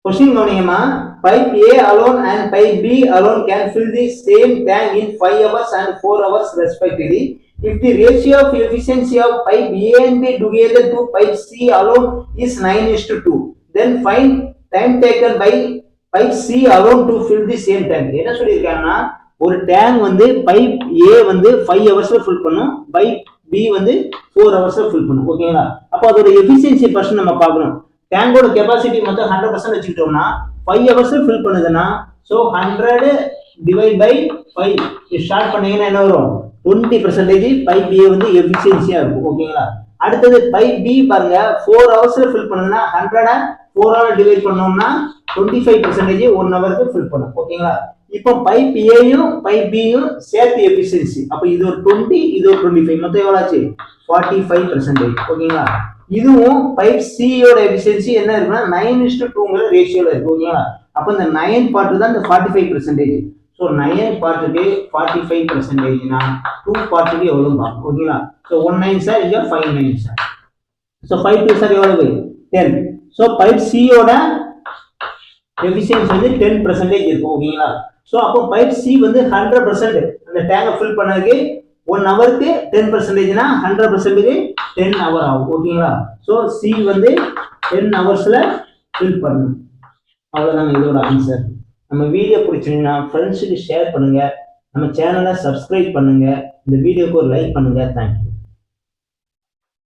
Question கவனிங்கம்மா. Pipe A alone and pipe B alone can fill the same tank in 5 hours and 4 hours respectively. If the ratio of efficiency of pipe A and B together to pipe C alone is 9:2, then find time taken by pipe C alone to fill the same tank. என்ன சொல்லியிருக்காங்கன்னா, ஒரு tank வந்து pipe A வந்து 5 ஹவர்ஸ்ல fill பண்ணும், pipe B வந்து 4 ஹவர்ஸ்ல fill பண்ணும். ஓகேங்களா? அப்போ அதோட எஃபிஷியன்சி பர்சன்ட் நம்ம பார்க்கணும். டேங்கோட கெபாசிட்டி மொத்தம் 100% வச்சுக்கிட்டோம்னா 5 ஹவர்ஸ் ஃபில் பண்ணுதுன்னா ஸோ 100 டிவைட் பை 5 ஸ்டார்ட் பண்ணீங்கன்னா என்ன வரும்? 20% பைப் ஏ வந்து எஃபிஷியன்சியா இருக்கும். ஓகேங்களா? அடுத்தது பைப் பி பாருங்க, 4 ஹவர்ஸ்ல ஃபில் பண்ணுதுன்னா 100 4 டிவைட் பண்ணோம்னா 25% 1 ஹவருக்கு ஃபில் பண்ணும். ஓகேங்களா? இப்போ பைப் ஏயும் பைப் பியும் சேர்த்து எஃபிஷியன்சி, அப்போ இது ஒரு 20 இது ஒரு 25, மொத்தம் எவ்வளோ ஆச்சு? 45%. ஓகேங்களா? இதுவும் பைப் சியோட எஃபிஷியன்சி என்ன இருக்குன்னா 9:2 ரேஷியோல இருக்கு. ஓகேங்களா? அப்போ இந்த 9 பார்ட் தான் இந்த 45%. ஸோ 9 பார்ட்டுக்கு 45%னா 2 பார்ட்டுக்கு எவ்வளவு பார்க்கும். ஓகேங்களா? ஸோ 19 சார், இங்கே 59 சார். ஸோ 52 சார் எவ்வளவு? 10. ஸோ பைப் சியோட எஃபிஷியன்சி வந்து 10% இருக்கும். ஓகேங்களா? ஸோ அப்போ பைப் சி வந்து 100% அந்த டேங்கை ஃபில் பண்ணதுக்கு 1 ஹவருக்கு 10%னா 100%க்கு 10 ஹவர் ஆகும். ஓகேங்களா? ஸோ சி வந்து 10 ஹவர்ஸ்ல ஃபில் பண்ணணும். அவ்வளோதாங்க இதோட ஆன்சர். நம்ம வீடியோ பிடிச்சிங்கன்னா ஃப்ரெண்ட்ஸுக்கு ஷேர் பண்ணுங்க, நம்ம சேனலை சப்ஸ்கிரைப் பண்ணுங்க, இந்த வீடியோக்கு ஒரு லைக் பண்ணுங்க. தேங்க்யூ.